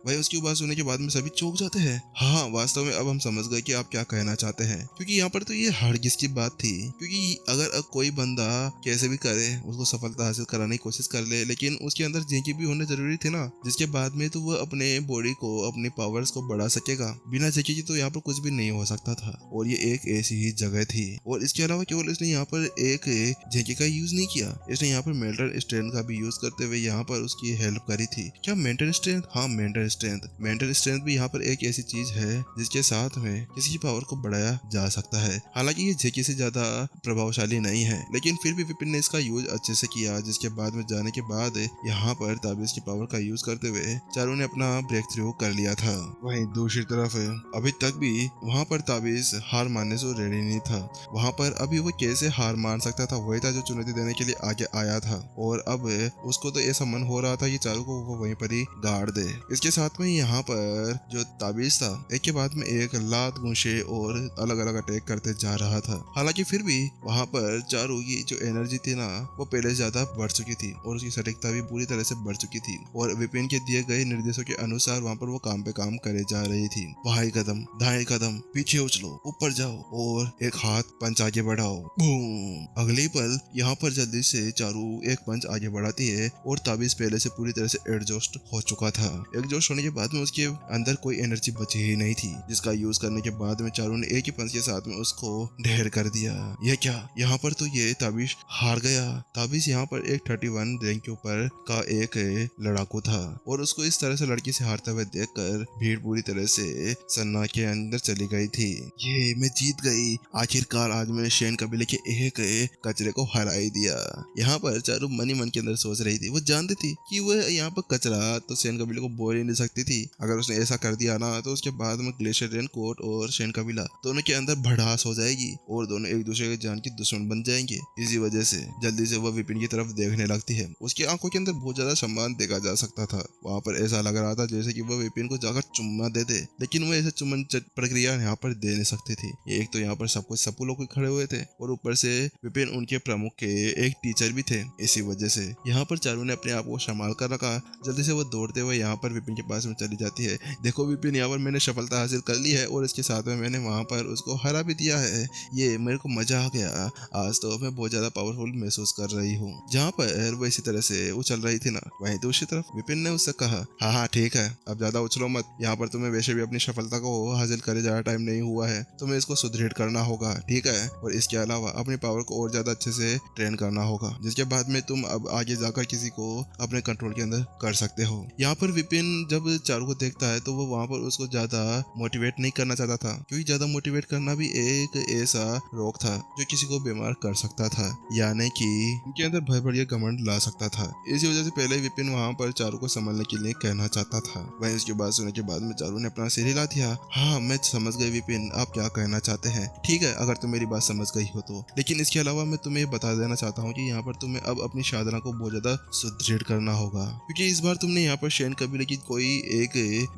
वही उसकी बात सुनने के बाद में सभी चौंक जाते हैं। हाँ, वास्तव में अब हम समझ गए कि आप क्या कहना चाहते हैं, क्योंकि यहाँ पर तो ये हरगिज की बात थी। क्योंकि अगर कोई बंदा कैसे भी करे उसको सफलता हासिल कराने की कोशिश कर ले, लेकिन उसके अंदर जेकी भी होना जरूरी थी ना, जिसके बाद में तो वो अपने बॉडी को, अपने पावर्स को बढ़ा सकेगा। बिना जेकी की तो यहाँ पर कुछ भी नहीं हो सकता था, और ये एक ऐसी ही जगह थी। और इसके अलावा केवल इसने यहाँ पर एक जेकी का यूज नहीं किया, इसने यहाँ पर मेंटल स्ट्रेंथ का भी यूज करते हुए यहाँ पर उसकी हेल्प करी थी। क्या मेंटल स्ट्रेंथ? हाँ, मेंटल स्ट्रेंथ भी यहाँ पर एक ऐसी चीज है जिसके साथ में किसी की पावर को बढ़ाया जा सकता है। हालांकि ये जेकी से ज्यादा प्रभावशाली नहीं है, लेकिन फिर भी विपिन ने इसका यूज अच्छे से किया, जिसके बाद में जाने के बाद यहाँ पर ताबीज की पावर का यूज करते हुए चारों ने अपना ब्रेक थ्रू कर लिया था। वहीं दूसरी तरफ अभी तक भी वहाँ पर ताबीज हार मानने से रेडी नहीं था। वहाँ पर अभी वो कैसे हार मान सकता था, वही था जो चुनौती देने के लिए आगे आया था, और अब उसको तो ऐसा मन हो रहा था कि चारों को वो वहीं पर ही गाड़ दे। इसके साथ में यहाँ पर जो ताबीज था एक के बाद में एक लात गुंशे और अलग अलग अटैक करते जा रहा था। हालांकि फिर भी वहाँ पर चारों की जो एनर्जी थी ना, वो पहले से ज्यादा बढ़ चुकी थी और उसकी सटीकता भी पूरी तरह से बढ़ चुकी थी, और विपिन के दिए गए निर्देशों के अनुसार वहाँ पर वो काम पे काम करे जा रही थी। बाएं कदम, दाएं कदम, पीछे उछलो, ऊपर जाओ और एक हाथ पंच आगे बढ़ाओ, बूम। अगले पल यहाँ पर जल्दी से चारू एक पंच आगे बढ़ाती है और ताबीज पहले से पूरी तरह से एडजस्ट हो चुका था। एडजस्ट होने के बाद में उसके अंदर कोई एनर्जी बची ही नहीं थी, जिसका यूज करने के बाद में चारू ने एक ही पंच के साथ में उसको ढेर कर दिया। यह क्या? यहाँ पर तो ये ताबीज हार गया। ताबीज यहाँ पर एक 31 रैंक के ऊपर का एक लड़ाकू था, और उसको इस तरह से लड़की से हारते हुए देखकर भीड़ पूरी तरह से सन्ना के अंदर चली गई थी। ये मैं जीत गई, आखिरकार आज मैंने शेन कबीले के एक कचरे को हरा ही दिया। यहाँ पर चारू मन ही मन के अंदर सोच रही थी। वो जानती थी कि वह यहाँ पर कचरा तो शेन कबीले को बोल ही नहीं सकती थी। अगर उसने ऐसा कर दिया ना, तो उसके बाद में ग्लेशियर रेनकोट और शेन कबीला दोनों के अंदर भड़ास हो जाएगी और दोनों एक दूसरे के जान के दुश्मन बन जाएंगे। इसी वजह से जल्दी से वह विपिन की तरफ देखने लगती है। उसकी आंखों के अंदर बहुत ज्यादा सम्मान देखा जा सकता था। वहाँ पर ऐसा लग रहा था जैसे कि वह विपिन को जाकर चुम्मा दे दे, लेकिन वह ऐसे चुम्बन प्रक्रिया यहाँ पर दे नहीं सकती थी। एक तो यहाँ पर सब कुछ सपू लोग खड़े हुए थे, और ऊपर से विपिन उनके प्रमुख के एक टीचर भी थे। इसी वजह से यहाँ पर चारू ने अपने आप को संभाल कर रखा। जल्दी से वो दौड़ते हुए यहाँ पर विपिन के पास में चली जाती है। देखो विपिन, यहाँ पर मैंने सफलता हासिल कर ली है, और इसके साथ में मैंने वहाँ पर उसको हरा भी दिया है। ये मेरे को मजा आ गया। आज तो मैं बहुत ज्यादा पावरफुल महसूस कर रही हूँ। जहाँ पर वो इसी तरह से उछल रही थी ना, वहीं दूसरी तरफ विपिन ने उससे कहा, हाँ हाँ ठीक है, अब ज्यादा उछलो मत। यहाँ पर तुम्हें वैसे भी अपनी सफलता को हासिल करे ज्यादा टाइम नहीं हुआ है, तुम्हें इसको सुदृढ़ करना होगा, ठीक है? और इसके अलावा अपनी पावर को और ज्यादा अच्छे से ट्रेन करना होगा, जिसके बाद में तुम अब आगे जाकर किसी को अपने कंट्रोल के अंदर कर सकते हो। यहाँ पर विपिन जब चारू को देखता है तो वो वहाँ पर उसको ज्यादा मोटिवेट नहीं करना चाहता था, क्योंकि ज्यादा मोटिवेट करना भी एक ऐसा रोग था जो किसी को बीमार कर सकता था, यानी कि उनके अंदर भय भरिया घमंड ला सकता था। इसी वजह से पहले विपिन वहाँ पर चारू को संभालने के लिए कहना चाहता था। वहीं उसकी बात सुनने के बाद में चारू ने अपना सिर हिला दिया। हाँ, मैं समझ गई विपिन, आप क्या कहना चाहते हैं। ठीक है, अगर तुम मेरी बात समझ गई हो तो, लेकिन इसके अलावा मैं तुम्हें बता देना चाहता हूँ कि यहाँ पर तुम्हें अब अपनी साधना को बहुत ज्यादा सुदृढ़ करना होगा, क्योंकि इस बार तुमने यहाँ पर शेन कबीले की कोई एक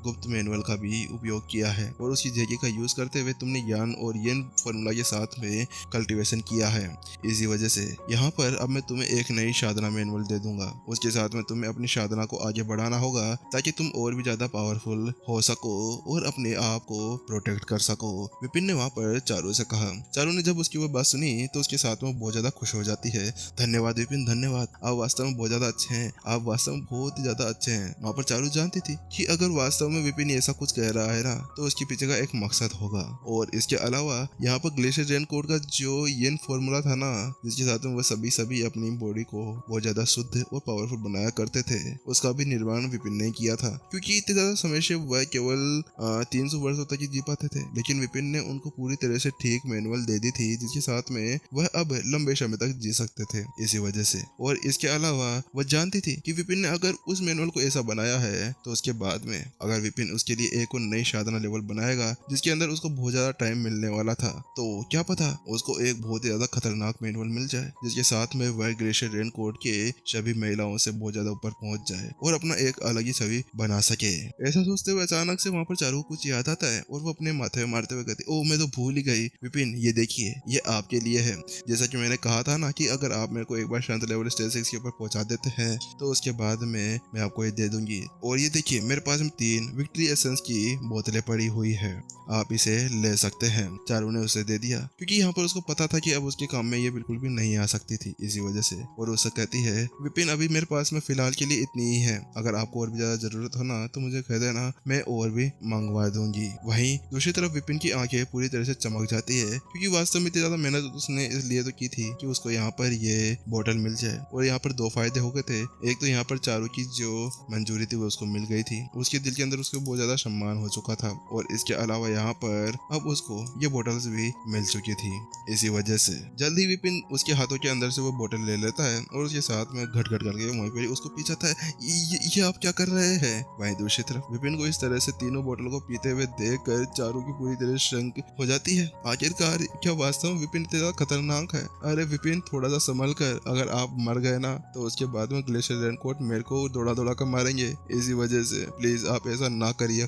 गुप्त मैनुअल का भी उपयोग किया है, और उसकी जेकी का यूज करते हुए तुमने यान और येन फॉर्मूला के साथ में कल्टीवेशन किया है। इसी वजह से यहाँ पर अब मैं तुम्हें एक नई साधना मैनुअल दे दूंगा। उसके साथ में तुम्हें अपनी साधना को आगे बढ़ाना होगा, ताकि तुम और भी ज्यादा पावरफुल हो सको और अपने आप को प्रोटेक्ट कर सको। विपिन ने वहाँ पर चारू से कहा। चारू ने जब उसकी वो बात सुनी तो उसके साथ में बहुत ज्यादा खुश हो जाती है। धन्यवाद विपिन, धन्यवाद, आप वास्तव में बहुत ज्यादा अच्छे हैं, आप वास्तव में बहुत ही ज्यादा अच्छे हैं। वहाँ पर चारू जानती थी कि अगर वास्तव में विपिन ऐसा कुछ कह रहा है ना, तो उसके पीछे का एक मकसद होगा। और इसके अलावा यहाँ पर ग्लेशियर रेनकोट का जो येन फॉर्मूला था ना, जिसके साथ में वो सभी अपनी बॉडी को बहुत ज्यादा शुद्ध और पावरफुल बनाया करते थे, उसका भी निर्माण विपिन ने किया था। क्योंकि इतने ज्यादा समय से वह केवल 300 वर्षों तक ही जी पाते थे, लेकिन विपिन ने उनको पूरी तरह से ठीक मैनुअल दे दी थी, जिसके साथ में वह अब लंबे समय तक जी सकते थे। इसी वजह से, और इसके अलावा वह जानती थी कि विपिन ने अगर उस मैनुअल को ऐसा बनाया है, तो उसके बाद में अगर विपिन उसके लिए एक और नई साधना लेवल बनाएगा, जिसके अंदर उसको बहुत ज्यादा टाइम मिलने वाला था, तो क्या पता उसको एक बहुत ही ज्यादा खतरनाक मैनुअल मिल जाए, जिसके साथ में वह ग्लेशियर रेनकोट के सभी महिलाओं से बहुत ज्यादा ऊपर पहुंच जाए और अपना एक अलग ही छवि बना सके। ऐसा सोचते हुए अचानक से वहाँ पर चारू को कुछ याद आता है, और वो अपने माथे में मारते हुए कहती, ओ मैं तो भूल ही गई विपिन, ये देखिए, ये आपके लिए है। जैसा कि मैंने कहा था ना कि अगर आप मेरे को एक बार शांत लेवल स्टेज 6 के ऊपर पहुंचा देते हैं, तो उसके बाद में मैं आपको ये दे दूंगी। और ये देखिए, देखिए मेरे पास में 3 विक्ट्री एसेंस की बोतलें पड़ी हुई है, आप इसे ले सकते हैं। चारू ने उसे दे दिया क्योंकि यहाँ पर उसको पता था कि अब उसके काम में ये बिल्कुल भी नहीं आ सकती थी, इसी वजह से। और उससे कहती है विपिन अभी मेरे पास में फिलहाल के लिए इतनी ही है, अगर आपको और भी ज्यादा जरूरत हो ना तो मुझे कह देना, मैं और भी मंगवा दूंगी। वहीं दूसरी तरफ विपिन की आंखें पूरी तरह से चमक जाती है क्योंकि वास्तव में इतनी ज्यादा मेहनत उसने इसलिए तो की थी कि उसको यहाँ पर ये बोतल मिल जाए। और यहाँ पर 2 फायदे हो गए थे, एक तो यहाँ पर चारू की जो मंजूरी थी वो उसको मिल गई थी, उसके दिल के अंदर उसको बहुत ज्यादा सम्मान हो चुका था, और इसके अलावा यहाँ पर अब उसको ये बोतल्स भी मिल चुकी थी। इसी वजह से जल्दी विपिन उसके हाथों के अंदर से वो बोतल ले लेता है और उसके साथ में घट घट करके वहीं पर उसको पी जाता है। ये आप क्या कर रहे हैं? वहीं दूसरी तरफ विपिन को इस तरह से तीनों बोतल को पीते हुए देखकर चारू की पूरी तरह शंक हो जाती है। आखिरकार क्या वास्तव में विपिन इतना खतरनाक है? अरे विपिन थोड़ा सा संभल कर, अगर आप मर गए ना तो उसके बाद में ग्लेशियर रेनकोट मेरे को दौड़ा दौड़ा कर मारेंगे, इसी वजह से प्लीज आप ऐसा ना करिए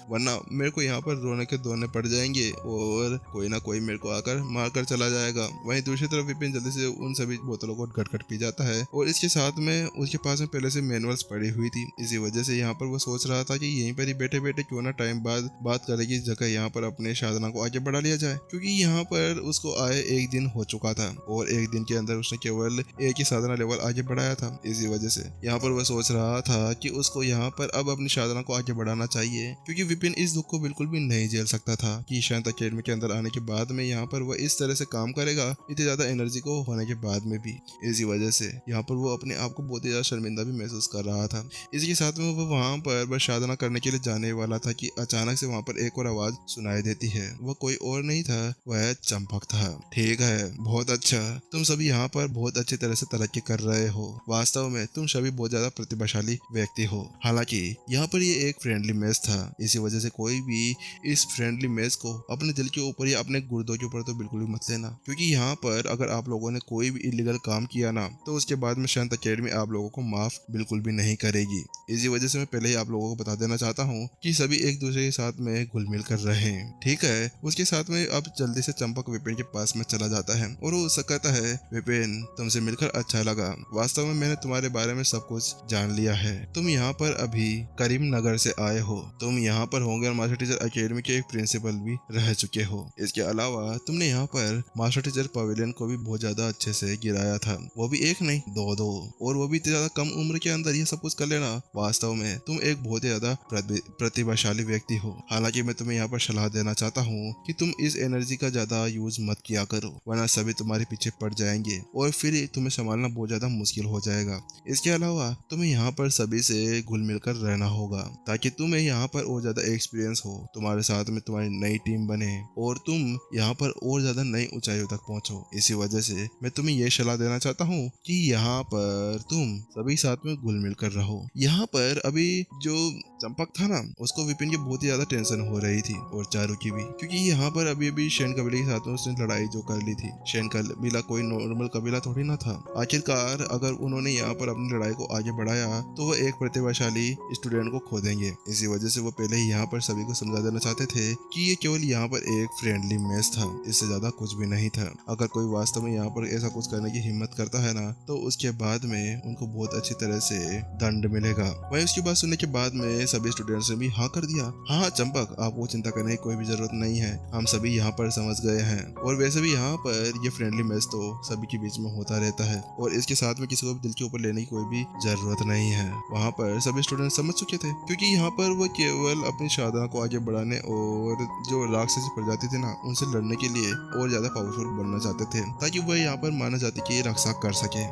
वरना मेरे को यहाँ पर रोने के दोने पड़ जाएंगे और कोई ना कोई मेरे को आकर मार कर चला जाएगा। वहीं दूसरी तरफ विपिन जल्दी से उन सभी बोतलों को घट घट पी जाता है और इसके साथ में उसके पास में पहले से मैनुअल्स पड़ी हुई थी, इसी वजह से यहाँ पर वो सोच रहा था कि यहीं पर ही बैठे बैठे क्यों ना टाइम बाद बात करेगी इस जगह यहाँ पर अपने साधना को आगे बढ़ा लिया जाए, क्योंकि यहाँ पर उसको आए 1 दिन हो चुका था और 1 दिन के अंदर उसने केवल एक ही साधना लेवल आगे बढ़ाया था। इसी वजह से यहाँ पर वह सोच रहा था कि उसको यहाँ पर अब अपनी साधना को आगे बढ़ाना चाहिए, क्योंकि विपिन इस दुख को बिल्कुल भी नहीं झेल सकता था कि शांत अकेडमी के अंदर आने के बाद में यहाँ पर वह इस तरह से काम करेगा इतनी ज्यादा एनर्जी को होने के बाद में भी। इसी वजह से यहाँ पर वो अपने आप को बहुत ही ज्यादा शर्मिंदा भी महसूस कर रहा था। इसी साथ में वो वहाँ पर बस साधना करने के लिए जाने वाला था कि अचानक से वहाँ पर एक और आवाज सुनाई देती है। वह कोई और नहीं था, वह चंपक था। ठीक है, बहुत अच्छा, तुम सभी यहाँ पर बहुत अच्छी तरह से तरक्की कर रहे हो। वास्तव में तुम सभी बहुत ज्यादा प्रतिभाशाली व्यक्ति हो। हालांकि यहाँ पर ये एक फ्रेंडली मैच था, इसी वजह से कोई भी इस फ्रेंडली मैच को अपने दिल के ऊपर या अपने गुर्दों के ऊपर तो बिल्कुल भी मत लेना, क्योंकि यहाँ पर अगर आप लोगों ने कोई भी इलीगल काम किया ना तो उसके बाद में शांत अकेडमी आप लोगों को माफ बिल्कुल भी नहीं करेगी। इसी वजह से मैं पहले ही आप लोगों को बता देना चाहता हूँ कि सभी एक दूसरे के साथ में घुल मिल कर रहे। ठीक है, उसके साथ में अब जल्दी से चंपक विपिन के पास में चला जाता है और वो उससे कहता है, विपिन तुमसे मिलकर अच्छा लगा। वास्तव में मैंने तुम्हारे बारे में सब कुछ जान लिया है। तुम यहाँ पर अभी करीम नगर से आए हो। तुम यहाँ पर होंगे मास्टर टीचर अकेडमी के एक प्रिंसिपल भी रह चुके हो। इसके अलावा तुमने यहाँ पर मास्टर टीचर पवेलियन को भी बहुत ज्यादा अच्छे से गिराया था, वो भी एक नहीं 2-2, और वो भी इतनी ज्यादा कम उम्र के अंदर ये सब कुछ कर लेना। वास्तव में तुम एक बहुत ही ज्यादा प्रतिभाशाली व्यक्ति हो। हालांकि मैं तुम्हें यहाँ पर सलाह देना चाहता हूँ कि तुम इस एनर्जी का ज्यादा यूज मत किया करो, वरना सभी तुम्हारे पीछे पड़ जाएंगे और फिर तुम्हें संभालना बहुत ज्यादा मुश्किल हो जाएगा। इसके अलावा तुम्हें यहाँ पर सभी से घुल मिलकर रहना होगा ताकि तुम्हें यहाँ पर और ज्यादा एक्सपीरियंस हो, तुम्हारे साथ में तुम्हारी नई टीम बने और तुम यहाँ पर और ज्यादा नई ऊंचाइयों तक पहुंचो। इसी वजह से मैं तुम्हें ये सलाह देना चाहता हूँ कि यहाँ पर तुम सभी साथ में घुल मिल कर रहो। यहाँ पर अभी जो चंपक था ना उसको विपिन की बहुत ही ज्यादा टेंशन हो रही थी और चारू की भी, क्योंकि यहाँ पर अभी शैन कबीले के साथ में उसने लड़ाई जो कर ली थी। शैन कबीला कोई नॉर्मल कबीला थोड़ी ना था। आखिरकार अगर उन्होंने यहाँ पर अपनी लड़ाई को आगे बढ़ाया तो वो एक प्रतिभाशाली स्टूडेंट को खो देंगे। इसी वजह से वो पहले ही यहाँ पर सभी को समझा देना चाहते थे कि ये केवल यहाँ पर एक फ्रेंडली मैच था, इससे ज्यादा कुछ भी नहीं था। अगर कोई वास्तव में यहाँ पर ऐसा कुछ करने की हिम्मत करता है ना तो उसके बाद में उनको बहुत अच्छी तरह से दंड मिलेगा। वहीं उसकी बात सुनने के बाद में सभी स्टूडेंट्स ने भी हाँ कर दिया। हाँ चंपक, आपको चिंता करने की कोई भी जरूरत नहीं है, हम सभी यहाँ पर समझ गए हैं। और वैसे भी यहाँ पर ये फ्रेंडली मैच तो सभी के बीच में होता रहता है और इसके साथ में किसी को भी दिल के ऊपर लेने की कोई भी जरूरत नहीं है। वहाँ पर सभी स्टूडेंट समझ चुके थे, क्योंकि यहाँ पर वो केवल अपनी साधना को आगे बढ़ाने और जो राक्षसी प्रजाति थी ना उनसे लड़ने के लिए और ज्यादा पावरफुल बनना चाहते थे ताकि वह यहाँ पर मानव जाति की रक्षा कर सके।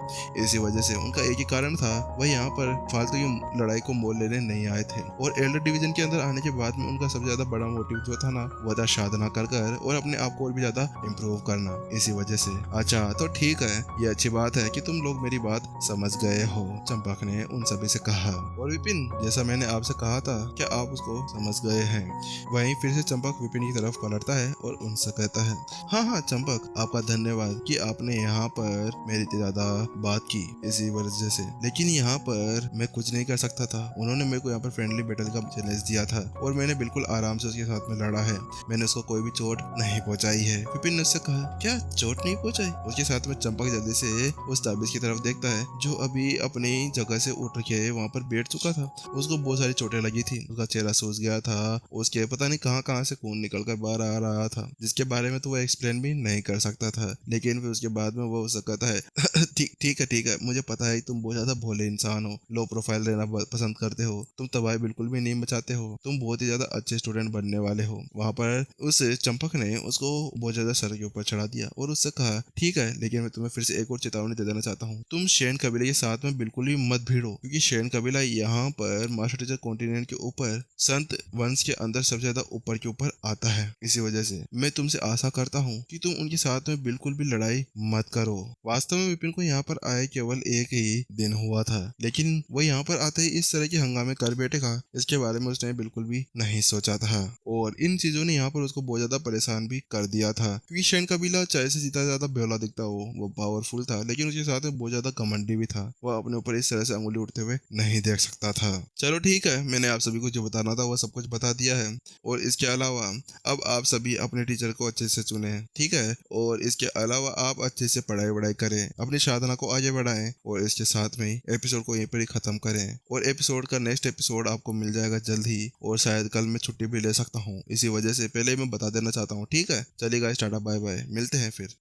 इसी वजह से उनका एक ही कारण था, वह यहाँ पर फालतू की लड़ाई को मोल लेने नहीं आए थे। और एल्डर डिवीजन के अंदर आने के बाद में उनका सबसे ज्यादा बड़ा मोटिव जो था ना वह था साधना कर और अपने आप को और भी ज्यादा इम्प्रूव करना। इसी वजह से अच्छा तो ठीक है, ये अच्छी बात है कि तुम लोग मेरी बात समझ गए हो, चंपक ने उन सभी से कहा। और विपिन, जैसा मैंने आपसे कहा था क्या आप उसको समझ गए हैं? वहीं फिर से चंपक विपिन की तरफ पलटता है और उनसे कहता है, हाँ चंपक, आपका धन्यवाद कि आपने यहाँ पर मेरी ज्यादा बात की इसी वजह से, लेकिन यहाँ पर मैं कुछ नहीं कर सकता था। उन्होंने मेरे को यहाँ पर फ्रेंडली वाली बैटल का चैलेंज दिया था और मैंने बिल्कुल आराम से उसके साथ में लड़ा है। मैंने उसको कोई भी चोट नहीं पहुंचाई है। विपिन ने उससे कहा, क्या चोट नहीं पहुंचाई? उसके साथ में चंपक जल्दी से उस ताबीज की तरफ देखता है जो अभी अपनी जगह से उठ के वहां पर बैठ चुका था। उसको बहुत सारी चोटें लगी थी, उसका चेहरा सूज गया था, उसके पता नहीं कहां से खून निकल कर बाहर आ रहा था, जिसके बारे में तो वो एक्सप्लेन भी नहीं कर सकता था। लेकिन फिर उसके बाद में वो उससे कहता है, ठीक है, मुझे पता है तुम बहुत ज्यादा भोले इंसान हो, लो प्रोफाइल रहना पसंद करते हो, तुम तबाही बिल्कुल भी नहीं मचाते हो, तुम बहुत ही ज्यादा अच्छे स्टूडेंट बनने वाले हो। वहां पर उस चंपक ने उसको बहुत ज्यादा सर के ऊपर चढ़ा दिया और उससे कहा, ठीक है, लेकिन मैं तुम्हें फिर से एक और चेतावनी दे देना चाहता हूँ, तुम शेन कबीले के साथ में बिल्कुल भी मत भिड़ो, क्योंकि शेन कबीला यहाँ पर मास्टर टीचर कॉन्टिनेंट के ऊपर संत वंश के अंदर सबसे ज्यादा ऊपर के ऊपर आता है। इसी वजह से मैं तुमसे आशा करता हूँ कि तुम उनके साथ में बिल्कुल भी लड़ाई मत करो। वास्तव में विपिन को यहाँ पर आए केवल एक ही दिन हुआ था, लेकिन वो यहाँ पर आते ही इस तरह के हंगामे कर बैठेगा, इसके बारे में उसने बिल्कुल भी नहीं सोचा था। और इन चीजों ने यहाँ पर उसको बहुत ज्यादा परेशान भी कर दिया था, क्योंकि शेन कबीला चाहे से जितना ज्यादा बेवला दिखता हो, वो पावरफुल था, लेकिन उसके साथ में बहुत ज्यादा घमंडी भी था। वो अपने ऊपर इस तरह से अंगुली उठते हुए नहीं देख सकता था। चलो ठीक है, मैंने आप सभी को जो बताना था वो सब कुछ बता दिया है। और इसके अलावा अब आप सभी अपने टीचर को अच्छे से चुने, ठीक है। और इसके अलावा आप अच्छे से पढ़ाई वढ़ाई करें, अपनी साधना को आगे बढ़ाएं और इसके साथ में एपिसोड को यहीं पर ही खत्म करें। और एपिसोड का नेक्स्ट एपिसोड आपको मिल जाएगा जल्द ही, और शायद कल मैं छुट्टी भी ले सकता हूँ, इसी वजह से पहले ही मैं बता देना चाहता हूँ, ठीक है। चलिए गाइस, टाटा बाय बाय, मिलते हैं फिर।